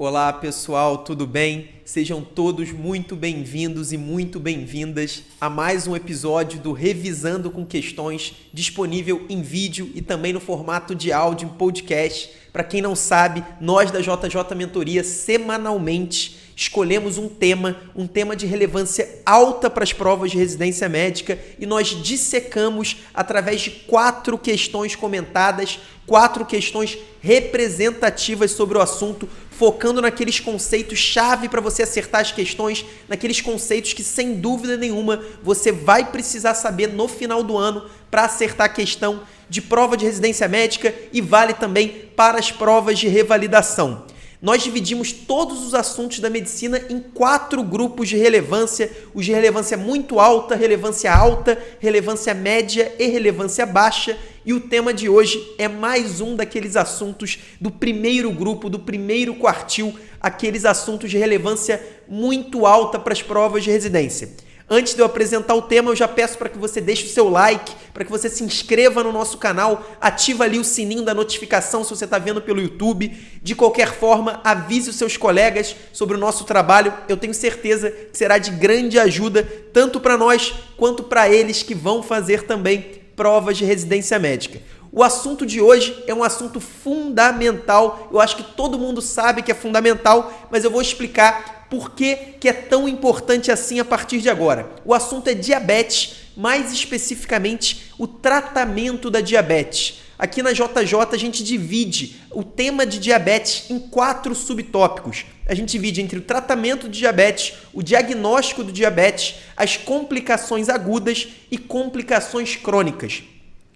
Olá pessoal, tudo bem? Sejam todos muito bem-vindos e muito bem-vindas a mais um episódio do Revisando com Questões, disponível em vídeo e também no formato de áudio em podcast. Para quem não sabe, nós da JJ Mentoria semanalmente escolhemos um tema de relevância alta para as provas de residência médica e nós dissecamos através de 4 questões comentadas, 4 questões representativas sobre o assunto, focando naqueles conceitos-chave para você acertar as questões, naqueles conceitos que, sem dúvida nenhuma, você vai precisar saber no final do ano para acertar a questão de prova de residência médica e vale também para as provas de revalidação. Nós dividimos todos os assuntos da medicina em 4 grupos de relevância, os de relevância muito alta, relevância média e relevância baixa. E o tema de hoje é mais um daqueles assuntos do primeiro grupo, do primeiro quartil, aqueles assuntos de relevância muito alta para as provas de residência. Antes de eu apresentar o tema, eu já peço para que você deixe o seu like, para que você se inscreva no nosso canal, ativa ali o sininho da notificação se você está vendo pelo YouTube. De qualquer forma, avise os seus colegas sobre o nosso trabalho. Eu tenho certeza que será de grande ajuda, tanto para nós quanto para eles que vão fazer também provas de residência médica. O assunto de hoje é um assunto fundamental. Eu acho que todo mundo sabe que é fundamental, mas eu vou explicar por que é tão importante assim a partir de agora. O assunto é diabetes, mais especificamente o tratamento da diabetes. Aqui na JJ a gente divide o tema de diabetes em 4 subtópicos. A gente divide entre o tratamento de diabetes, o diagnóstico do diabetes, as complicações agudas e complicações crônicas.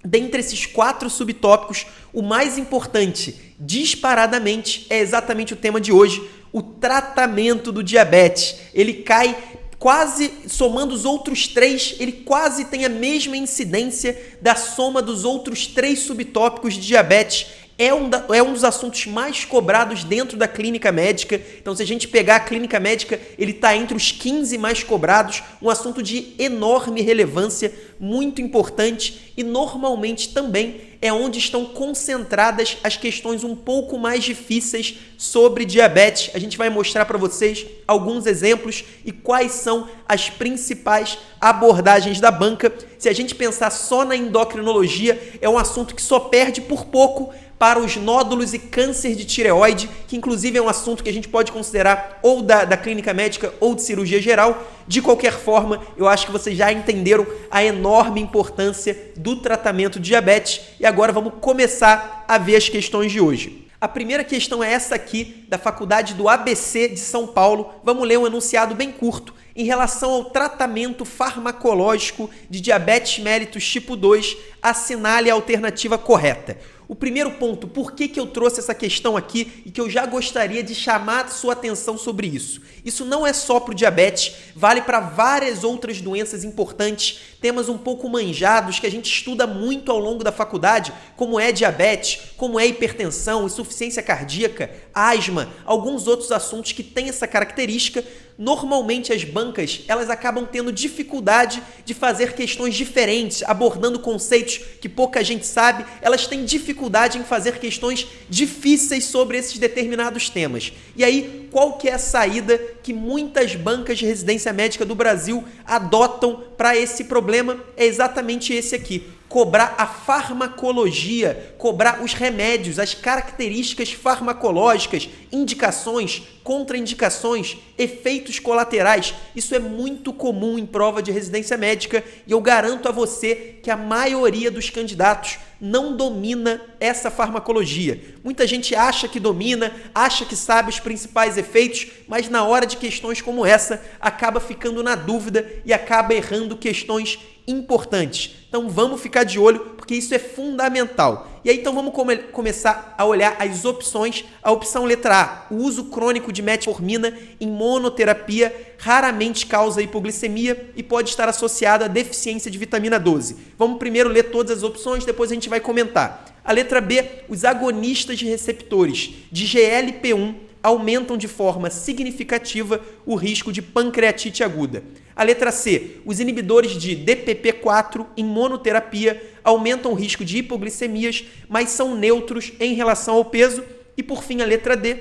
Dentre esses 4 subtópicos, o mais importante, disparadamente, é exatamente o tema de hoje, o tratamento do diabetes. Ele cai quase, somando os outros 3, ele quase tem a mesma incidência da soma dos outros 3 subtópicos de diabetes. É um dos assuntos mais cobrados dentro da clínica médica. Então, se a gente pegar a clínica médica, ele está entre os 15 mais cobrados, um assunto de enorme relevância, muito importante e normalmente também é onde estão concentradas as questões um pouco mais difíceis sobre diabetes. A gente vai mostrar para vocês alguns exemplos e quais são as principais abordagens da banca. Se a gente pensar só na endocrinologia, é um assunto que só perde por pouco para os nódulos e câncer de tireoide, que inclusive é um assunto que a gente pode considerar ou da clínica médica ou de cirurgia geral. De qualquer forma, eu acho que vocês já entenderam a enorme importância do tratamento de diabetes e agora vamos começar a ver as questões de hoje. A primeira questão é essa aqui, da Faculdade do ABC de São Paulo. Vamos ler um enunciado bem curto. Em relação ao tratamento farmacológico de diabetes mellitus tipo 2, assinale a alternativa correta. O primeiro ponto, por que eu trouxe essa questão aqui e que eu já gostaria de chamar sua atenção sobre isso? Isso não é só para o diabetes, vale para várias outras doenças importantes, temas um pouco manjados que a gente estuda muito ao longo da faculdade, como é diabetes, como é hipertensão, insuficiência cardíaca, asma, alguns outros assuntos que têm essa característica. Normalmente as bancas elas acabam tendo dificuldade de fazer questões diferentes, abordando conceitos que pouca gente sabe, elas têm dificuldade em fazer questões difíceis sobre esses determinados temas. E aí, qual que é a saída que muitas bancas de residência médica do Brasil adotam para esse problema? É exatamente esse aqui. Cobrar a farmacologia, cobrar os remédios, as características farmacológicas, indicações, contraindicações, efeitos colaterais. Isso é muito comum em prova de residência médica e eu garanto a você que a maioria dos candidatos não domina essa farmacologia. Muita gente acha que domina, acha que sabe os principais efeitos, mas na hora de questões como essa, acaba ficando na dúvida e acaba errando questões importantes. Então vamos ficar de olho, porque isso é fundamental. E aí então vamos começar a olhar as opções. A opção letra A, o uso crônico de metformina em monoterapia raramente causa hipoglicemia e pode estar associado à deficiência de vitamina 12. Vamos primeiro ler todas as opções, depois a gente vai comentar. A letra B, os agonistas de receptores de GLP-1 aumentam de forma significativa o risco de pancreatite aguda. A letra C, os inibidores de DPP-4 em monoterapia aumentam o risco de hipoglicemias, mas são neutros em relação ao peso. E por fim, a letra D,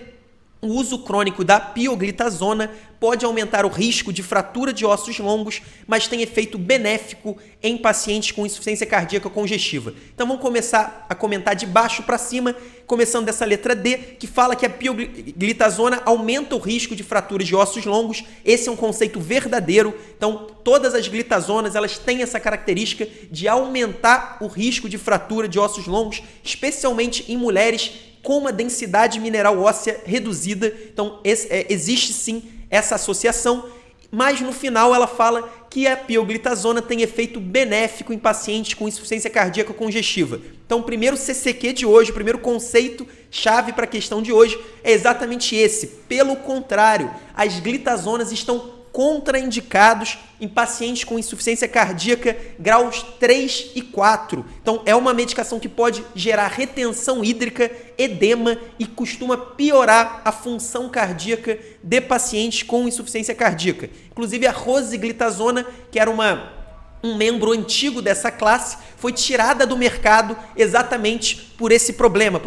o uso crônico da pioglitazona pode aumentar o risco de fratura de ossos longos, mas tem efeito benéfico em pacientes com insuficiência cardíaca congestiva. Então vamos começar a comentar de baixo para cima, começando dessa letra D, que fala que a pioglitazona aumenta o risco de fraturas de ossos longos. Esse é um conceito verdadeiro. Então todas as glitazonas, elas têm essa característica de aumentar o risco de fratura de ossos longos, especialmente em mulheres com uma densidade mineral óssea reduzida. Então existe sim essa associação, mas no final ela fala que a pioglitazona tem efeito benéfico em pacientes com insuficiência cardíaca congestiva. Então o primeiro CCQ de hoje, o primeiro conceito chave para a questão de hoje é exatamente esse. Pelo contrário, as glitazonas estão contraindicados em pacientes com insuficiência cardíaca graus 3 e 4. Então, é uma medicação que pode gerar retenção hídrica, edema e costuma piorar a função cardíaca de pacientes com insuficiência cardíaca. Inclusive, a rosiglitazona, que era um membro antigo dessa classe, foi tirada do mercado exatamente por esse problema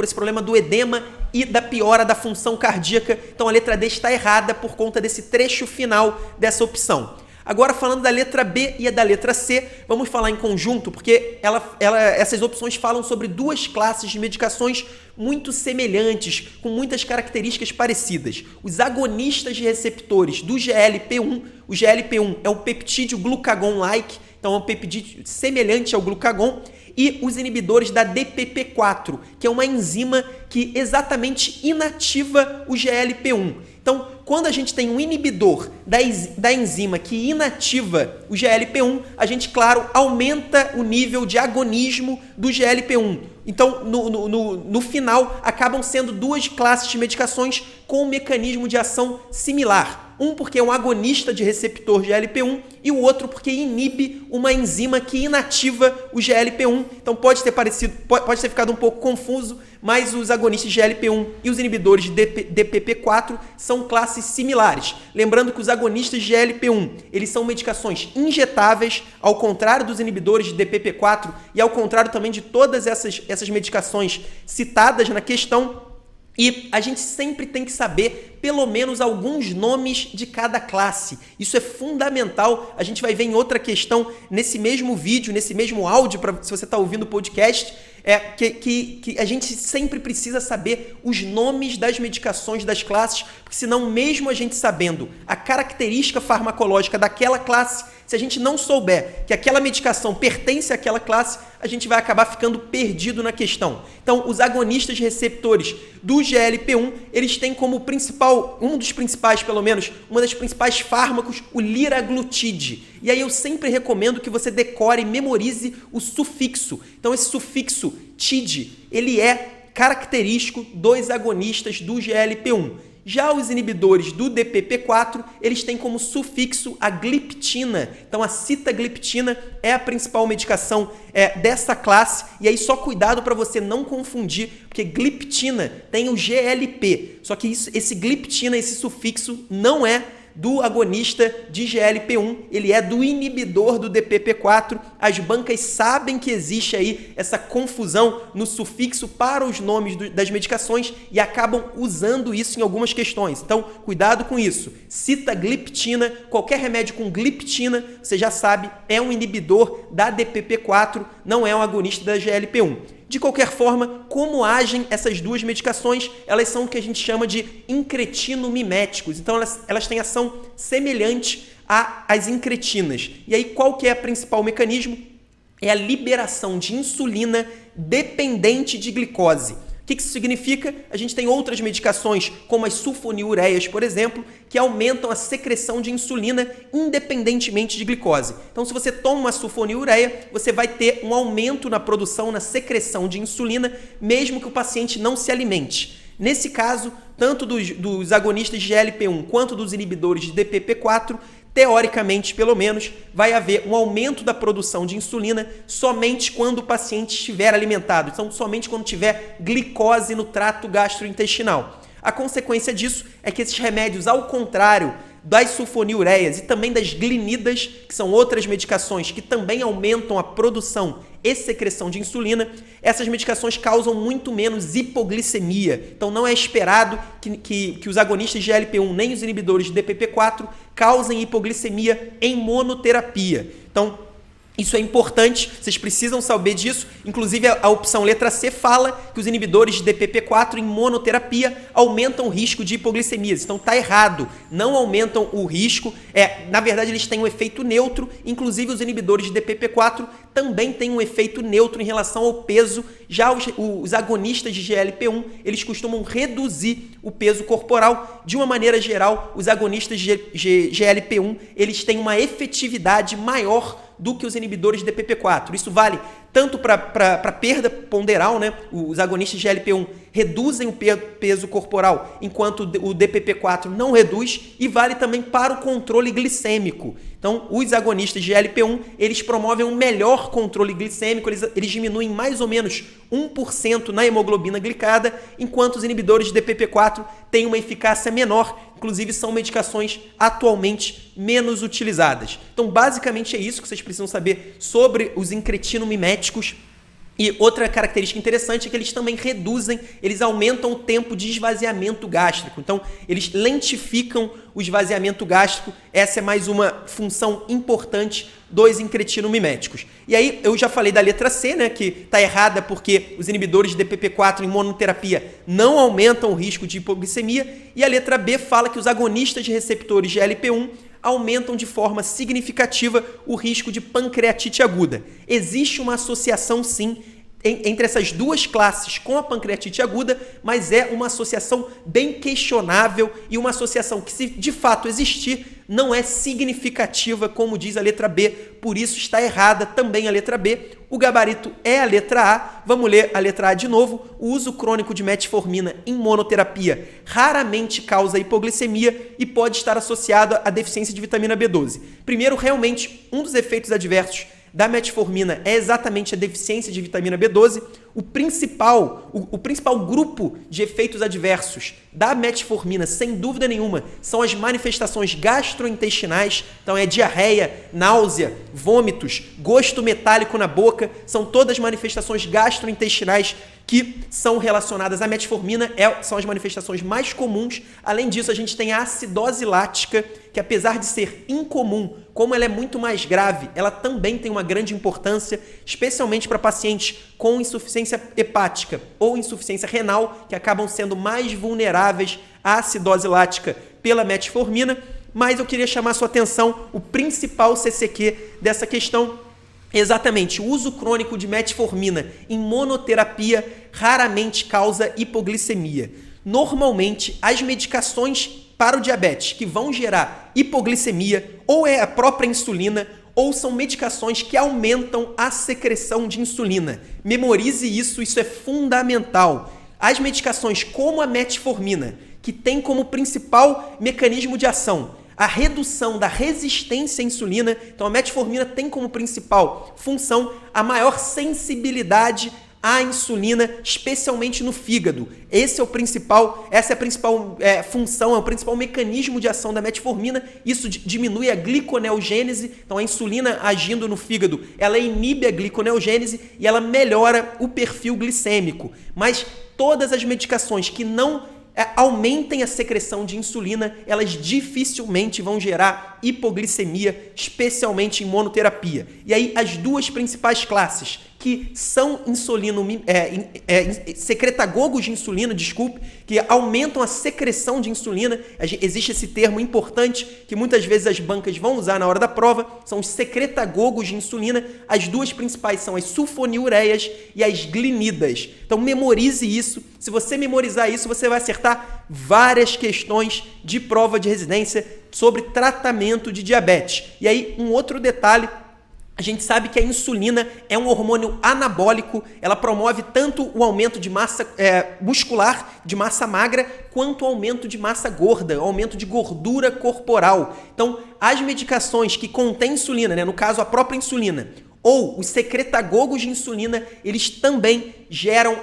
do edema e da piora da função cardíaca. Então a letra D está errada por conta desse trecho final dessa opção. Agora, falando da letra B e da letra C, vamos falar em conjunto, porque essas opções falam sobre duas classes de medicações muito semelhantes, com muitas características parecidas. Os agonistas de receptores do GLP-1, o GLP-1 é um peptídeo glucagon-like, então é um peptídeo semelhante ao glucagon, e os inibidores da DPP-4, que é uma enzima que exatamente inativa o GLP-1. Então, quando a gente tem um inibidor da enzima que inativa o GLP-1, a gente, claro, aumenta o nível de agonismo do GLP-1. Então, no final, acabam sendo duas classes de medicações com um mecanismo de ação similar. Um porque é um agonista de receptor GLP-1 e o outro porque inibe uma enzima que inativa o GLP-1. Então pode ter ficado um pouco confuso, mas os agonistas de GLP-1 e os inibidores de DPP-4 são classes similares. Lembrando que os agonistas de GLP-1, eles são medicações injetáveis, ao contrário dos inibidores de DPP-4 e ao contrário também de todas essas medicações citadas na questão. E a gente sempre tem que saber pelo menos alguns nomes de cada classe. Isso é fundamental. A gente vai ver em outra questão, nesse mesmo vídeo, nesse mesmo áudio, se você está ouvindo o podcast, que a gente sempre precisa saber os nomes das medicações das classes, porque senão, mesmo a gente sabendo a característica farmacológica daquela classe, se a gente não souber que aquela medicação pertence àquela classe, a gente vai acabar ficando perdido na questão. Então, os agonistas de receptores do GLP-1, eles têm como principal, uma das principais fármacos, o liraglutide. E aí eu sempre recomendo que você decore e memorize o sufixo. Então, esse sufixo TID, ele é característico dos agonistas do GLP-1. Já os inibidores do DPP-4, eles têm como sufixo a gliptina. Então, a sitagliptina é a principal medicação dessa classe. E aí, só cuidado para você não confundir, porque gliptina tem o GLP. Só que esse gliptina, esse sufixo, não é do agonista de GLP-1, ele é do inibidor do DPP-4. As bancas sabem que existe aí essa confusão no sufixo para os nomes das medicações e acabam usando isso em algumas questões. Então, cuidado com isso. Sitagliptina, qualquer remédio com gliptina, você já sabe, é um inibidor da DPP-4, não é um agonista da GLP-1. De qualquer forma, como agem essas duas medicações? Elas são o que a gente chama de incretinomiméticos. Então, elas têm ação semelhante às incretinas. E aí, qual que é o principal mecanismo? É a liberação de insulina dependente de glicose. O que isso significa? A gente tem outras medicações, como as sulfonilureias, por exemplo, que aumentam a secreção de insulina independentemente de glicose. Então, se você toma uma sulfonilureia, você vai ter um aumento na produção, na secreção de insulina, mesmo que o paciente não se alimente. Nesse caso, tanto dos agonistas de GLP-1 quanto dos inibidores de DPP-4, teoricamente, pelo menos, vai haver um aumento da produção de insulina somente quando o paciente estiver alimentado. Então, somente quando tiver glicose no trato gastrointestinal. A consequência disso é que esses remédios, ao contrário das sulfonilureias e também das glinidas, que são outras medicações que também aumentam a produção e secreção de insulina, essas medicações causam muito menos hipoglicemia. Então não é esperado que os agonistas de GLP-1 nem os inibidores de DPP-4 causem hipoglicemia em monoterapia. Então, isso é importante, vocês precisam saber disso. Inclusive, a opção letra C fala que os inibidores de DPP-4 em monoterapia aumentam o risco de hipoglicemias. Então, está errado. Não aumentam o risco. Na verdade, eles têm um efeito neutro. Inclusive, os inibidores de DPP-4 também têm um efeito neutro em relação ao peso. Já os agonistas de GLP-1, eles costumam reduzir o peso corporal. De uma maneira geral, os agonistas de GLP-1, eles têm uma efetividade maior do que os inibidores de DPP-4. Isso vale tanto para perda ponderal, né? Os agonistas de GLP-1 reduzem o peso corporal, enquanto o DPP-4 não reduz, e vale também para o controle glicêmico. Então, os agonistas de GLP-1, eles promovem um melhor controle glicêmico, eles diminuem mais ou menos 1% na hemoglobina glicada, enquanto os inibidores de DPP-4 têm uma eficácia menor, inclusive são medicações atualmente menos utilizadas. Então, basicamente é isso que vocês precisam saber sobre os incretinomiméticos. E outra característica interessante é que eles também eles aumentam o tempo de esvaziamento gástrico. Então, eles lentificam o esvaziamento gástrico. Essa é mais uma função importante dos incretinomiméticos. E aí, eu já falei da letra C, né, que está errada porque os inibidores de DPP-4 em monoterapia não aumentam o risco de hipoglicemia. E a letra B fala que os agonistas de receptores de GLP-1 aumentam de forma significativa o risco de pancreatite aguda. Existe uma associação, sim, entre essas duas classes com a pancreatite aguda, mas é uma associação bem questionável e uma associação que, se de fato existir, não é significativa, como diz a letra B, por isso está errada também a letra B. O gabarito é a letra A. Vamos ler a letra A de novo. O uso crônico de metformina em monoterapia raramente causa hipoglicemia e pode estar associado à deficiência de vitamina B12. Primeiro, realmente, um dos efeitos adversos da metformina é exatamente a deficiência de vitamina B12. O principal grupo de efeitos adversos da metformina, sem dúvida nenhuma, são as manifestações gastrointestinais. Então é diarreia, náusea, vômitos, gosto metálico na boca, são todas manifestações gastrointestinais que são relacionadas à metformina, são as manifestações mais comuns. Além disso, a gente tem a acidose lática, que apesar de ser incomum, como ela é muito mais grave, ela também tem uma grande importância, especialmente para pacientes com insuficiência hepática ou insuficiência renal, que acabam sendo mais vulneráveis à acidose lática pela metformina. Mas eu queria chamar a sua atenção, o principal CCQ dessa questão, exatamente, o uso crônico de metformina em monoterapia raramente causa hipoglicemia. Normalmente, as medicações para o diabetes que vão gerar hipoglicemia ou é a própria insulina ou são medicações que aumentam a secreção de insulina. Memorize isso, isso é fundamental. As medicações como a metformina, que tem como principal mecanismo de ação a redução da resistência à insulina, então a metformina tem como principal função a maior sensibilidade à insulina, especialmente no fígado. Essa é a principal função, é o principal mecanismo de ação da metformina. Isso diminui a gliconeogênese, então a insulina agindo no fígado, ela inibe a gliconeogênese e ela melhora o perfil glicêmico. Mas todas as medicações que não aumentem a secreção de insulina, elas dificilmente vão gerar hipoglicemia, especialmente em monoterapia. E aí as duas principais classes, que são secretagogos de insulina, que aumentam a secreção de insulina. Existe esse termo importante que muitas vezes as bancas vão usar na hora da prova, são os secretagogos de insulina. As duas principais são as sulfonilureias e as glinidas. Então memorize isso. Se você memorizar isso, você vai acertar várias questões de prova de residência sobre tratamento de diabetes. E aí, um outro detalhe: a gente sabe que a insulina é um hormônio anabólico, ela promove tanto o aumento de massa muscular, de massa magra, quanto o aumento de massa gorda, o aumento de gordura corporal. Então, as medicações que contêm insulina, no caso a própria insulina, ou os secretagogos de insulina, eles também geram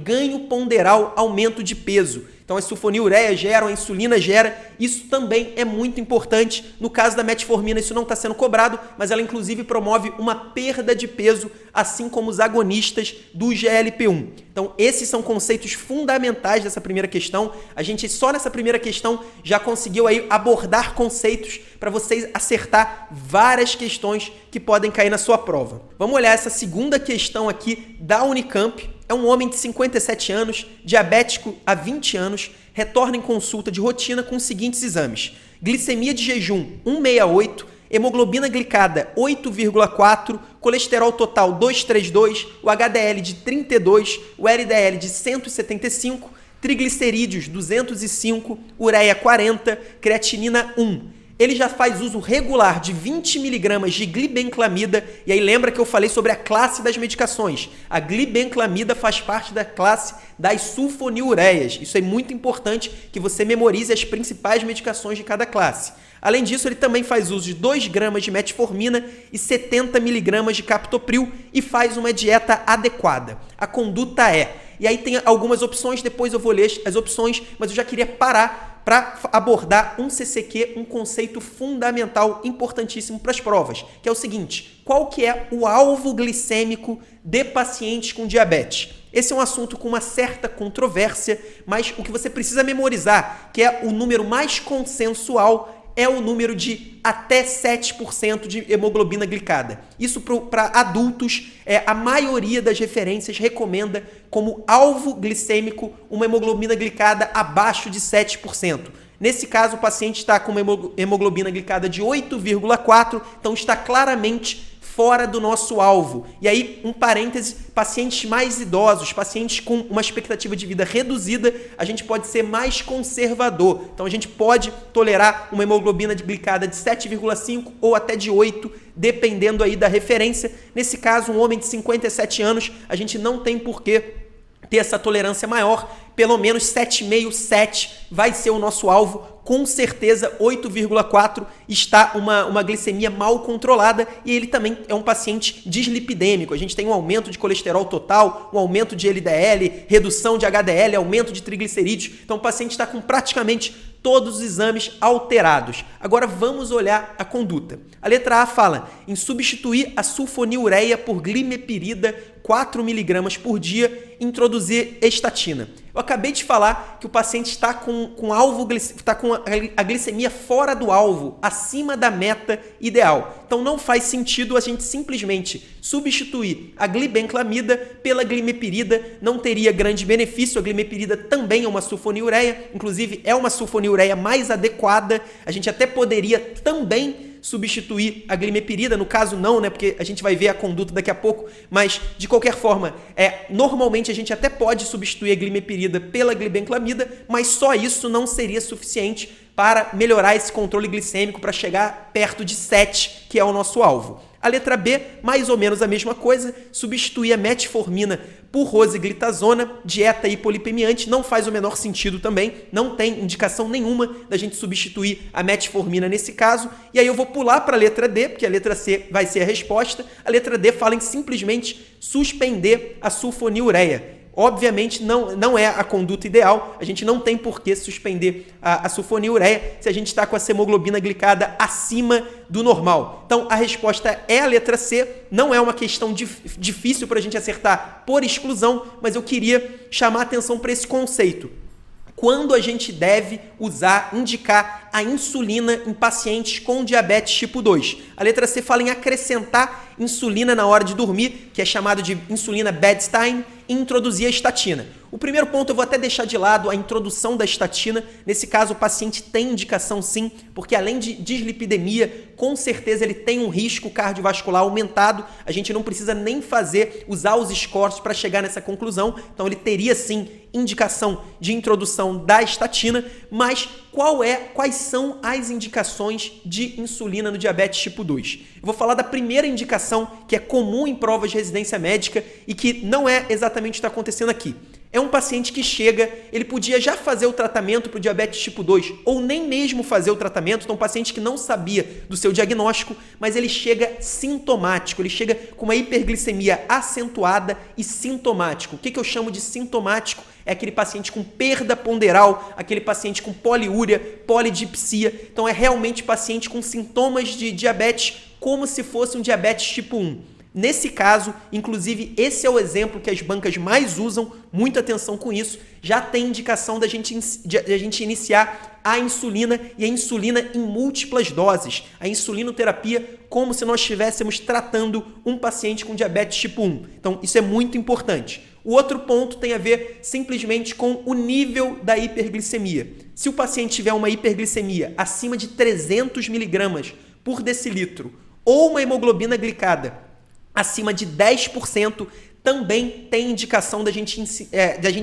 ganho ponderal, aumento de peso. Então a sulfonilureia gera, a insulina gera, isso também é muito importante. No caso da metformina isso não está sendo cobrado, mas ela inclusive promove uma perda de peso, assim como os agonistas do GLP-1. Então esses são conceitos fundamentais dessa primeira questão. A gente só nessa primeira questão já conseguiu aí abordar conceitos para vocês acertar várias questões que podem cair na sua prova. Vamos olhar essa segunda questão aqui da Unicamp. É um homem de 57 anos, diabético há 20 anos, retorna em consulta de rotina com os seguintes exames: glicemia de jejum 168, hemoglobina glicada 8,4, colesterol total 232, o HDL de 32, o LDL de 175, triglicerídeos 205, ureia 40, creatinina 1. Ele já faz uso regular de 20 mg de glibenclamida, e aí lembra que eu falei sobre a classe das medicações. A glibenclamida faz parte da classe das sulfonilureias. Isso é muito importante que você memorize as principais medicações de cada classe. Além disso, ele também faz uso de 2 gramas de metformina e 70 mg de captopril e faz uma dieta adequada. A conduta é... E aí tem algumas opções, depois eu vou ler as opções, mas eu já queria parar para abordar um CCQ, um conceito fundamental, importantíssimo para as provas, que é o seguinte: qual que é o alvo glicêmico de pacientes com diabetes? Esse é um assunto com uma certa controvérsia, mas o que você precisa memorizar, que é o número mais consensual, é o número de até 7% de hemoglobina glicada. Isso para adultos, a maioria das referências recomenda como alvo glicêmico uma hemoglobina glicada abaixo de 7%. Nesse caso, o paciente está com uma hemoglobina glicada de 8,4, então está claramente fora do nosso alvo. E aí, um parêntese, pacientes mais idosos, pacientes com uma expectativa de vida reduzida, a gente pode ser mais conservador. Então, a gente pode tolerar uma hemoglobina glicada de 7,5 ou até de 8, dependendo aí da referência. Nesse caso, um homem de 57 anos, a gente não tem por que ter essa tolerância maior. Pelo menos 7,5, 7 vai ser o nosso alvo. Com certeza 8,4 está uma glicemia mal controlada, e ele também é um paciente dislipidêmico. A gente tem um aumento de colesterol total, um aumento de LDL, redução de HDL, aumento de triglicerídeos. Então o paciente está com praticamente todos os exames alterados. Agora vamos olhar a conduta. A letra A fala em substituir a sulfonilureia por glimepirida 4 mg por dia, introduzir estatina. Eu acabei de falar que o paciente está com a glicemia fora do alvo, acima da meta ideal. Então não faz sentido a gente simplesmente substituir a glibenclamida pela glimepirida, não teria grande benefício. A glimepirida também é uma sulfonilureia, inclusive é uma sulfonilureia mais adequada. A gente até poderia também substituir a glimepirida, no caso não, né, porque a gente vai ver a conduta daqui a pouco, mas de qualquer forma, normalmente a gente até pode substituir a glimepirida pela glibenclamida, mas só isso não seria suficiente para melhorar esse controle glicêmico, para chegar perto de 7, que é o nosso alvo. A letra B, mais ou menos a mesma coisa, substituir a metformina por rosiglitazona, dieta hipolipemiante, não faz o menor sentido também, não tem indicação nenhuma da gente substituir a metformina nesse caso. E aí eu vou pular para a letra D, porque a letra C vai ser a resposta. A letra D fala em simplesmente suspender a sulfonilureia. Obviamente não é a conduta ideal, a gente não tem por que suspender a sulfonilureia se a gente está com essa hemoglobina glicada acima do normal. Então a resposta é a letra C, não é uma questão difícil para a gente acertar por exclusão, mas eu queria chamar a atenção para esse conceito. Quando a gente deve indicar a insulina em pacientes com diabetes tipo 2? A letra C fala em acrescentar insulina na hora de dormir, que é chamado de insulina bedtime, e introduzir a estatina. O primeiro ponto eu vou até deixar de lado a introdução da estatina. Nesse caso, o paciente tem indicação sim, porque além de dislipidemia, com certeza ele tem um risco cardiovascular aumentado. A gente não precisa nem usar os scores para chegar nessa conclusão. Então ele teria sim indicação de introdução da estatina, mas quais são as indicações de insulina no diabetes tipo 2? Eu vou falar da primeira indicação, que é comum em provas de residência médica e que não é exatamente o que está acontecendo aqui. É um paciente que chega, ele podia já fazer o tratamento para o diabetes tipo 2 ou nem mesmo fazer o tratamento, então um paciente que não sabia do seu diagnóstico, mas ele chega sintomático, ele chega com uma hiperglicemia acentuada e sintomático. O que eu chamo de sintomático? É aquele paciente com perda ponderal, aquele paciente com poliúria, polidipsia, então é realmente paciente com sintomas de diabetes como se fosse um diabetes tipo 1. Nesse caso, inclusive, esse é o exemplo que as bancas mais usam, muita atenção com isso, já tem indicação da gente iniciar a insulina e a insulina em múltiplas doses, a insulinoterapia como se nós estivéssemos tratando um paciente com diabetes tipo 1. Então, isso é muito importante. O outro ponto tem a ver simplesmente com o nível da hiperglicemia. Se o paciente tiver uma hiperglicemia acima de 300 miligramas por decilitro ou uma hemoglobina glicada acima de 10%, também tem indicação da gente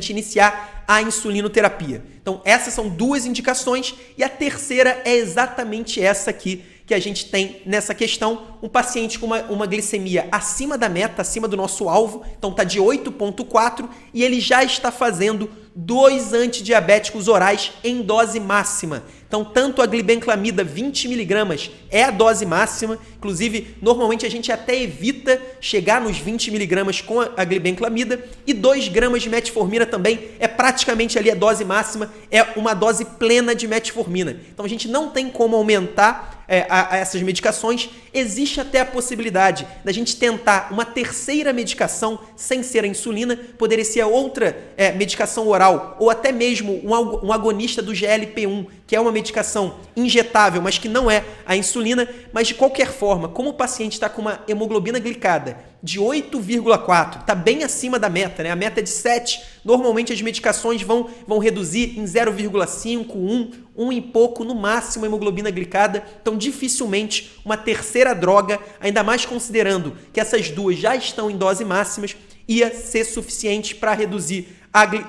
iniciar a insulinoterapia. Então, essas são duas indicações e a terceira é exatamente essa aqui que a gente tem nessa questão, um paciente com uma glicemia acima da meta, acima do nosso alvo, então está de 8,4 e ele já está fazendo 2 antidiabéticos orais em dose máxima. Então, tanto a glibenclamida 20mg é a dose máxima, inclusive, normalmente a gente até evita chegar nos 20mg com a glibenclamida e 2 gramas de metformina também é praticamente ali a dose máxima, é uma dose plena de metformina. Então, a gente não tem como aumentar essas medicações. Existe até a possibilidade da gente tentar uma terceira medicação sem ser a insulina, poderia ser outra medicação oral ou até mesmo um agonista do GLP-1, que é uma medicação injetável, mas que não é a insulina. Mas de qualquer forma, como o paciente está com uma hemoglobina glicada de 8,4, está bem acima da meta, né? A meta é de 7, normalmente as medicações vão reduzir em 0,5, 1 e pouco, no máximo a hemoglobina glicada. Então, dificilmente uma terceira droga, ainda mais considerando que essas duas já estão em dose máximas, ia ser suficiente para reduzir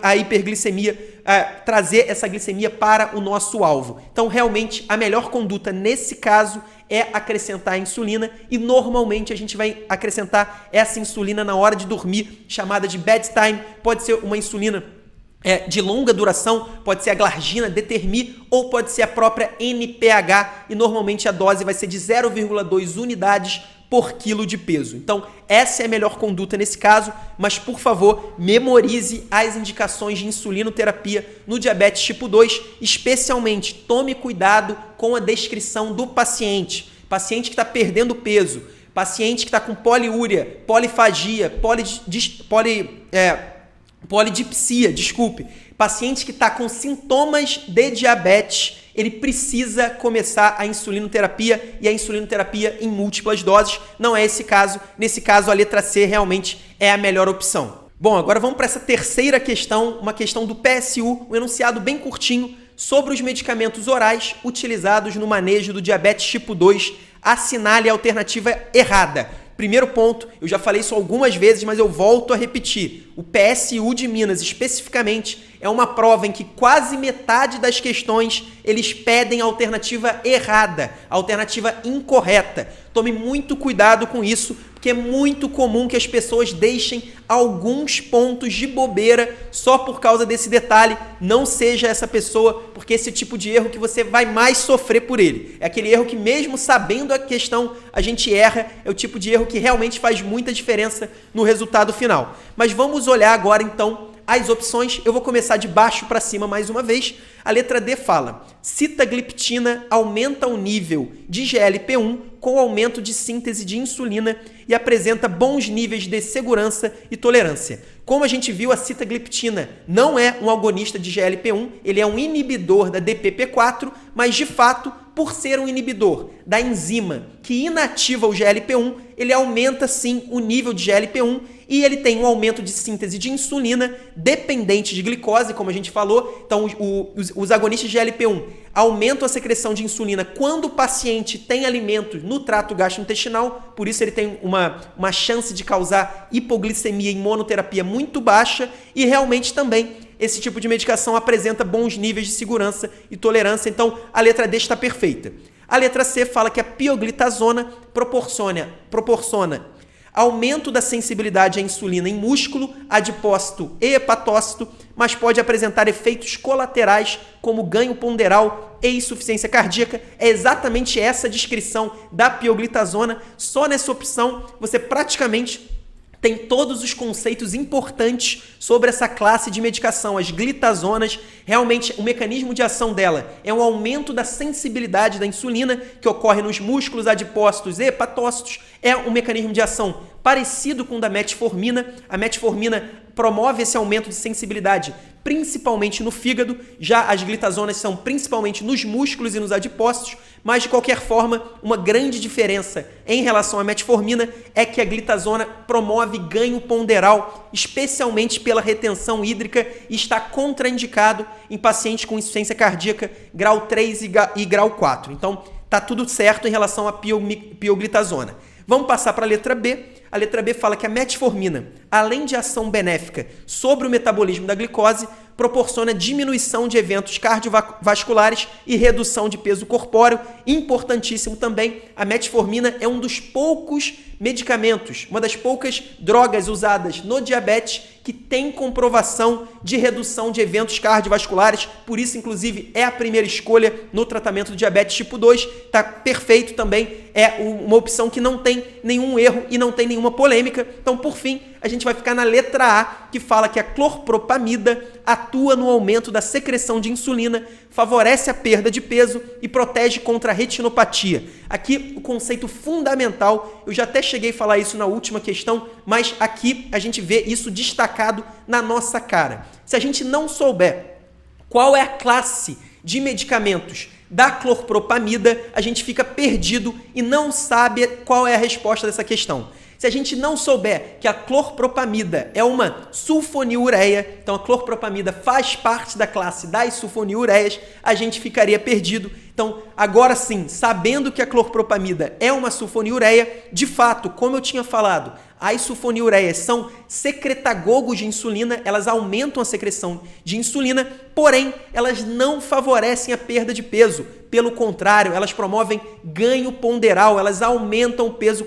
a hiperglicemia, trazer essa glicemia para o nosso alvo. Então, realmente, a melhor conduta nesse caso é acrescentar a insulina e normalmente a gente vai acrescentar essa insulina na hora de dormir, chamada de bedtime. Pode ser uma insulina de longa duração, pode ser a glargina, Determi, ou pode ser a própria NPH e normalmente a dose vai ser de 0,2 unidades por quilo de peso. Então, essa é a melhor conduta nesse caso, mas por favor, memorize as indicações de insulinoterapia no diabetes tipo 2, especialmente tome cuidado com a descrição do paciente. Paciente que está perdendo peso, paciente que está com poliúria, polifagia, polidipsia, paciente que está com sintomas de diabetes, ele precisa começar a insulinoterapia e a insulinoterapia em múltiplas doses. Não é esse caso. Nesse caso, a letra C realmente é a melhor opção. Bom, agora vamos para essa terceira questão, uma questão do PSU, um enunciado bem curtinho sobre os medicamentos orais utilizados no manejo do diabetes tipo 2. Assinale a alternativa errada. Primeiro ponto, eu já falei isso algumas vezes, mas eu volto a repetir. O PSU de Minas, especificamente, é uma prova em que quase metade das questões eles pedem a alternativa errada, a alternativa incorreta. Tome muito cuidado com isso, porque é muito comum que as pessoas deixem alguns pontos de bobeira só por causa desse detalhe. Não seja essa pessoa, porque esse tipo de erro que você vai mais sofrer por ele. É aquele erro que mesmo sabendo a questão, a gente erra, é o tipo de erro que realmente faz muita diferença no resultado final. Mas vamos olhar agora então as opções. Eu vou começar de baixo para cima mais uma vez. A letra D fala: sitagliptina aumenta o nível de GLP-1 com aumento de síntese de insulina e apresenta bons níveis de segurança e tolerância. Como a gente viu, a sitagliptina não é um agonista de GLP-1, ele é um inibidor da DPP-4, mas de fato, por ser um inibidor da enzima que inativa o GLP-1, ele aumenta sim o nível de GLP-1 e ele tem um aumento de síntese de insulina dependente de glicose, como a gente falou. Então, os agonistas de GLP-1 aumentam a secreção de insulina quando o paciente tem alimentos no trato gastrointestinal, por isso ele tem uma chance de causar hipoglicemia em monoterapia muito baixa e realmente também esse tipo de medicação apresenta bons níveis de segurança e tolerância, então a letra D está perfeita. A letra C fala que a pioglitazona proporciona aumento da sensibilidade à insulina em músculo, adipócito e hepatócito, mas pode apresentar efeitos colaterais como ganho ponderal e insuficiência cardíaca. É exatamente essa descrição da pioglitazona. Só nessa opção você praticamente tem todos os conceitos importantes sobre essa classe de medicação. As glitazonas, realmente o mecanismo de ação dela é um aumento da sensibilidade da insulina que ocorre nos músculos adipócitos e hepatócitos. É um mecanismo de ação parecido com o da metformina. A metformina promove esse aumento de sensibilidade principalmente no fígado, já as glitazonas são principalmente nos músculos e nos adipócitos, mas de qualquer forma, uma grande diferença em relação à metformina é que a glitazona promove ganho ponderal, especialmente pela retenção hídrica, e está contraindicado em pacientes com insuficiência cardíaca grau 3 e grau 4. Então, tá tudo certo em relação à pioglitazona. Vamos passar para a letra B. A letra B fala que a metformina, além de ação benéfica sobre o metabolismo da glicose, proporciona diminuição de eventos cardiovasculares e redução de peso corpóreo. Importantíssimo também, a metformina é um dos poucos medicamentos, uma das poucas drogas usadas no diabetes que tem comprovação de redução de eventos cardiovasculares, por isso, inclusive, é a primeira escolha no tratamento do diabetes tipo 2, tá perfeito também, é uma opção que não tem nenhum erro e não tem nenhuma polêmica. Então, por fim, a gente vai ficar na letra A, que fala que a clorpropamida atua no aumento da secreção de insulina, favorece a perda de peso e protege contra a retinopatia. Aqui, o conceito fundamental, eu já até cheguei a falar isso na última questão, mas aqui a gente vê isso destacado na nossa cara. Se a gente não souber qual é a classe de medicamentos da clorpropamida, a gente fica perdido e não sabe qual é a resposta dessa questão. Se a gente não souber que a clorpropamida é uma sulfonilureia, então a clorpropamida faz parte da classe das sulfonilureias, a gente ficaria perdido. Então, agora sim, sabendo que a clorpropamida é uma sulfonilureia, de fato, como eu tinha falado, as sulfonilureias são secretagogos de insulina, elas aumentam a secreção de insulina, porém, elas não favorecem a perda de peso. Pelo contrário, elas promovem ganho ponderal, elas aumentam o peso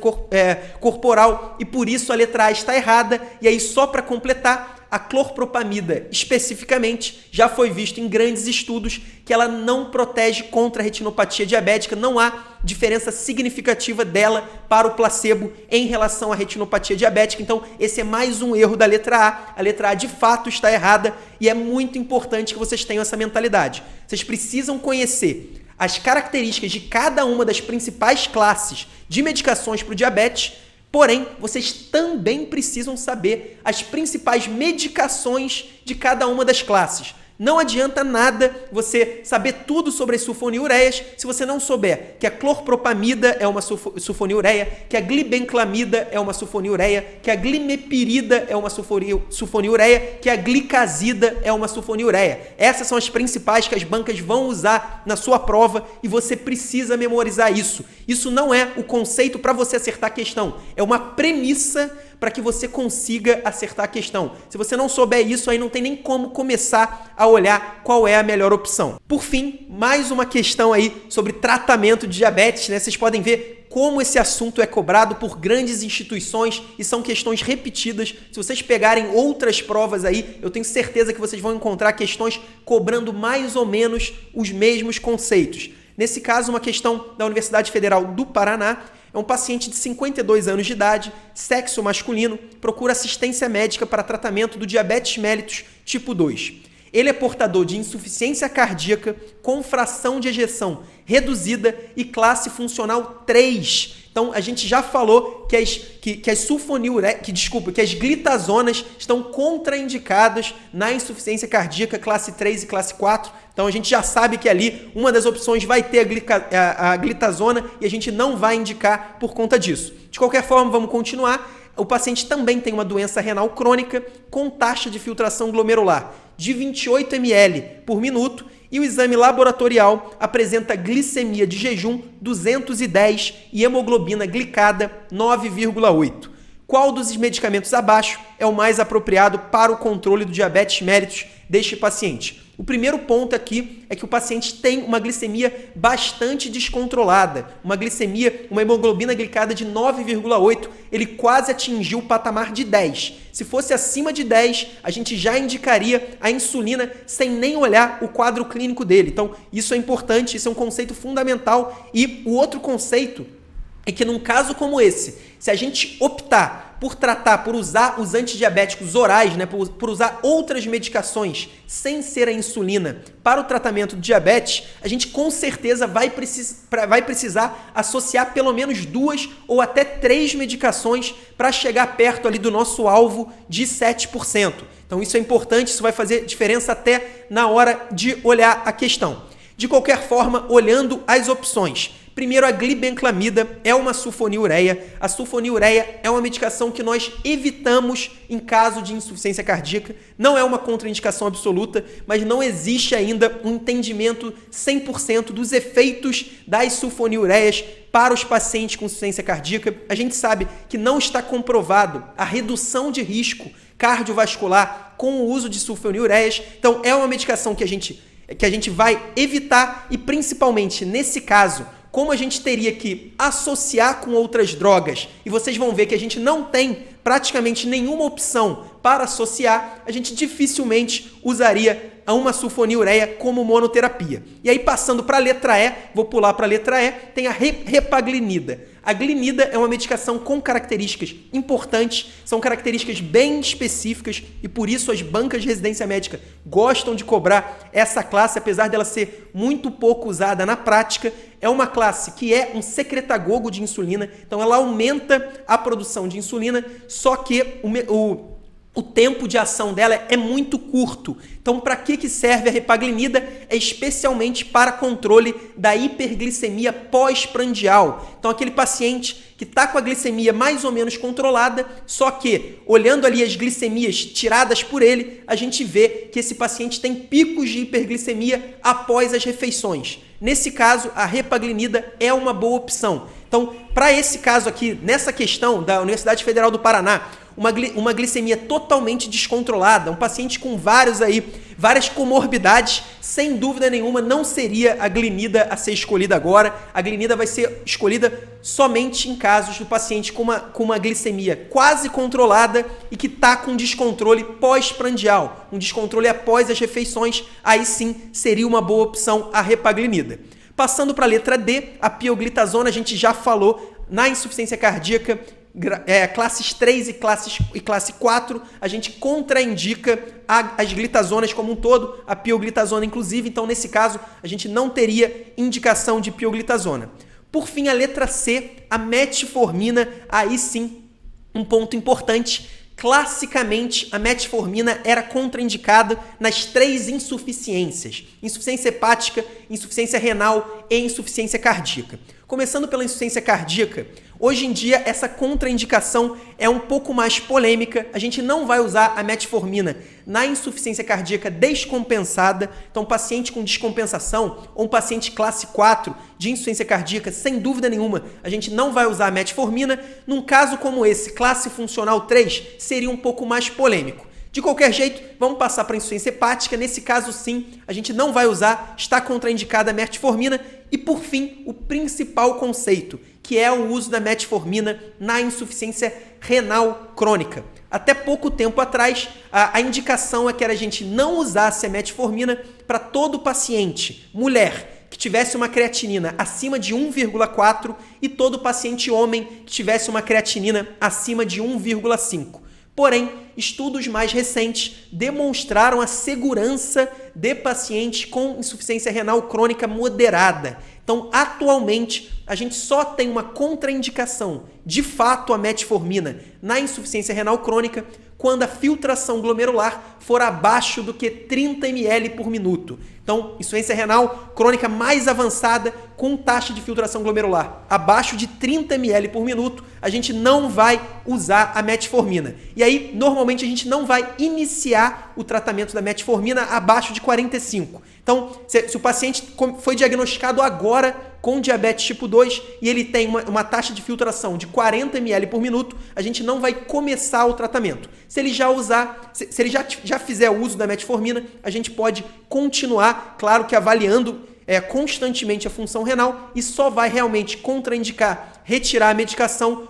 corporal e por isso a letra A está errada. E aí, só para completar, a clorpropamida, especificamente, já foi visto em grandes estudos que ela não protege contra a retinopatia diabética, não há diferença significativa dela para o placebo em relação à retinopatia diabética. Então, esse é mais um erro da letra A. A letra A, de fato, está errada e é muito importante que vocês tenham essa mentalidade. Vocês precisam conhecer as características de cada uma das principais classes de medicações para o diabetes. Porém, vocês também precisam saber as principais medicações de cada uma das classes. Não adianta nada você saber tudo sobre as sulfonilureias se você não souber que a clorpropamida é uma sulfonilureia, que a glibenclamida é uma sulfonilureia, que a glimepirida é uma sulfonilureia, que a glicazida é uma sulfonilureia. Essas são as principais que as bancas vão usar na sua prova e você precisa memorizar isso. Isso não é o conceito para você acertar a questão, é uma premissa para que você consiga acertar a questão. Se você não souber isso, aí não tem nem como começar a olhar qual é a melhor opção. Por fim, mais uma questão aí sobre tratamento de diabetes, né? Vocês podem ver como esse assunto é cobrado por grandes instituições e são questões repetidas. Se vocês pegarem outras provas aí, eu tenho certeza que vocês vão encontrar questões cobrando mais ou menos os mesmos conceitos. Nesse caso, uma questão da Universidade Federal do Paraná. É um paciente de 52 anos de idade, sexo masculino, procura assistência médica para tratamento do diabetes mellitus tipo 2. Ele é portador de insuficiência cardíaca com fração de ejeção reduzida e classe funcional 3. Então, a gente já falou que as glitazonas estão contraindicadas na insuficiência cardíaca classe 3 e classe 4. Então, a gente já sabe que ali uma das opções vai ter a glitazona e a gente não vai indicar por conta disso. De qualquer forma, vamos continuar. O paciente também tem uma doença renal crônica com taxa de filtração glomerular de 28 ml por minuto e o exame laboratorial apresenta glicemia de jejum 210 e hemoglobina glicada 9,8. Qual dos medicamentos abaixo é o mais apropriado para o controle do diabetes mellitus deste paciente? O primeiro ponto aqui é que o paciente tem uma glicemia bastante descontrolada, uma hemoglobina glicada de 9,8, ele quase atingiu o patamar de 10. Se fosse acima de 10, a gente já indicaria a insulina sem nem olhar o quadro clínico dele. Então, isso é importante, isso é um conceito fundamental. E o outro conceito é que num caso como esse, se a gente optar por usar os antidiabéticos orais, né, por usar outras medicações sem ser a insulina para o tratamento do diabetes, a gente com certeza vai precisar associar pelo menos 2 ou até 3 medicações para chegar perto ali do nosso alvo de 7%. Então isso é importante, isso vai fazer diferença até na hora de olhar a questão. De qualquer forma, olhando as opções. Primeiro, a glibenclamida é uma sulfonilureia. A sulfonilureia é uma medicação que nós evitamos em caso de insuficiência cardíaca. Não é uma contraindicação absoluta, mas não existe ainda um entendimento 100% dos efeitos das sulfonilureias para os pacientes com insuficiência cardíaca. A gente sabe que não está comprovado a redução de risco cardiovascular com o uso de sulfonilureias. Então, é uma medicação que a gente vai evitar e, principalmente, nesse caso, como a gente teria que associar com outras drogas, e vocês vão ver que a gente não tem praticamente nenhuma opção para associar, a gente dificilmente usaria uma sulfonilureia como monoterapia. E aí, passando para a letra E, vou pular para a letra E, tem a repaglinida. A glinida é uma medicação com características importantes, são características bem específicas e por isso as bancas de residência médica gostam de cobrar essa classe, apesar dela ser muito pouco usada na prática. É uma classe que é um secretagogo de insulina, então ela aumenta a produção de insulina, só que o tempo de ação dela é muito curto. Então, para que serve a repaglinida? É especialmente para controle da hiperglicemia pós-prandial. Então, aquele paciente que está com a glicemia mais ou menos controlada, só que, olhando ali as glicemias tiradas por ele, a gente vê que esse paciente tem picos de hiperglicemia após as refeições. Nesse caso, a repaglinida é uma boa opção. Então, para esse caso aqui, nessa questão da Universidade Federal do Paraná, uma glicemia totalmente descontrolada, um paciente com várias comorbidades, sem dúvida nenhuma não seria a glinida a ser escolhida agora. A glinida vai ser escolhida somente em casos do paciente com uma glicemia quase controlada e que está com descontrole pós-prandial, um descontrole após as refeições, aí sim seria uma boa opção a repaglinida. Passando para a letra D, a pioglitazona, a gente já falou, na insuficiência cardíaca, classes 3 e classe 4, a gente contraindica as glitazonas como um todo, a pioglitazona inclusive, então nesse caso a gente não teria indicação de pioglitazona. Por fim, a letra C, a metformina, aí sim, um ponto importante. Classicamente, a metformina era contraindicada nas 3 insuficiências: insuficiência hepática, insuficiência renal e insuficiência cardíaca. Começando pela insuficiência cardíaca, hoje em dia essa contraindicação é um pouco mais polêmica. A gente não vai usar a metformina na insuficiência cardíaca descompensada. Então, paciente com descompensação ou um paciente classe 4 de insuficiência cardíaca, sem dúvida nenhuma, a gente não vai usar a metformina. Num caso como esse, classe funcional 3, seria um pouco mais polêmico. De qualquer jeito, vamos passar para a insuficiência hepática. Nesse caso, sim, a gente não vai usar, está contraindicada a metformina. E, por fim, o principal conceito, que é o uso da metformina na insuficiência renal crônica. Até pouco tempo atrás, a indicação é que a gente não usasse a metformina para todo paciente, mulher, que tivesse uma creatinina acima de 1,4 e todo paciente homem que tivesse uma creatinina acima de 1,5. Porém, estudos mais recentes demonstraram a segurança de pacientes com insuficiência renal crônica moderada. Então, atualmente, a gente só tem uma contraindicação, de fato, a metformina na insuficiência renal crônica quando a filtração glomerular for abaixo do que 30 ml por minuto. Então, insuficiência renal crônica mais avançada com taxa de filtração glomerular abaixo de 30 ml por minuto, a gente não vai usar a metformina. E aí, normalmente, a gente não vai iniciar o tratamento da metformina abaixo de 45. Então, se o paciente foi diagnosticado agora com diabetes tipo 2 e ele tem uma taxa de filtração de 40 ml por minuto, a gente não vai começar o tratamento. Se ele já fizer o uso da metformina, a gente pode continuar, claro que avaliando constantemente a função renal e só vai realmente contraindicar retirar a medicação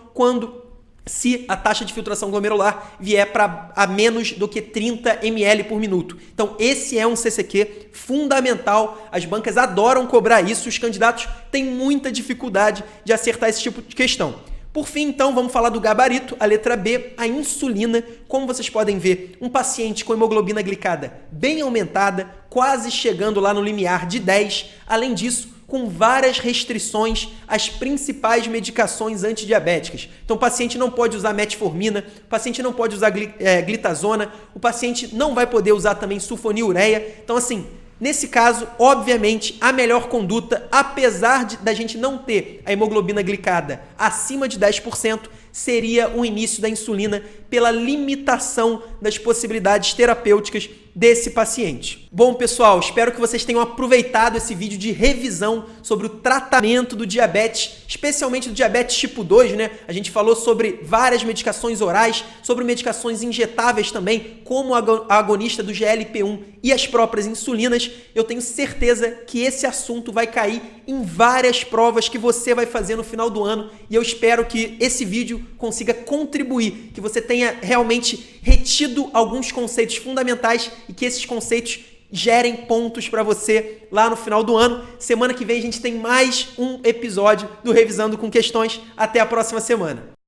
se a taxa de filtração glomerular vier para a menos do que 30 ml por minuto. Então, esse é um CCQ fundamental. As bancas adoram cobrar isso. Os candidatos têm muita dificuldade de acertar esse tipo de questão. Por fim, então, vamos falar do gabarito, a letra B, a insulina. Como vocês podem ver, um paciente com hemoglobina glicada bem aumentada, quase chegando lá no limiar de 10. Além disso, com várias restrições às principais medicações antidiabéticas. Então, o paciente não pode usar metformina, o paciente não pode usar glitazona, o paciente não vai poder usar também sulfonilureia. Então, assim, nesse caso, obviamente, a melhor conduta, apesar da gente não ter a hemoglobina glicada acima de 10%, seria o início da insulina pela limitação das possibilidades terapêuticas desse paciente. Bom, pessoal, espero que vocês tenham aproveitado esse vídeo de revisão sobre o tratamento do diabetes, especialmente do diabetes tipo 2, né? A gente falou sobre várias medicações orais, sobre medicações injetáveis também, como a agonista do GLP-1 e as próprias insulinas. Eu tenho certeza que esse assunto vai cair em várias provas que você vai fazer no final do ano e eu espero que esse vídeo consiga contribuir, que você tenha realmente retido alguns conceitos fundamentais e que esses conceitos gerem pontos para você lá no final do ano. Semana que vem a gente tem mais um episódio do Revisando com Questões. Até a próxima semana.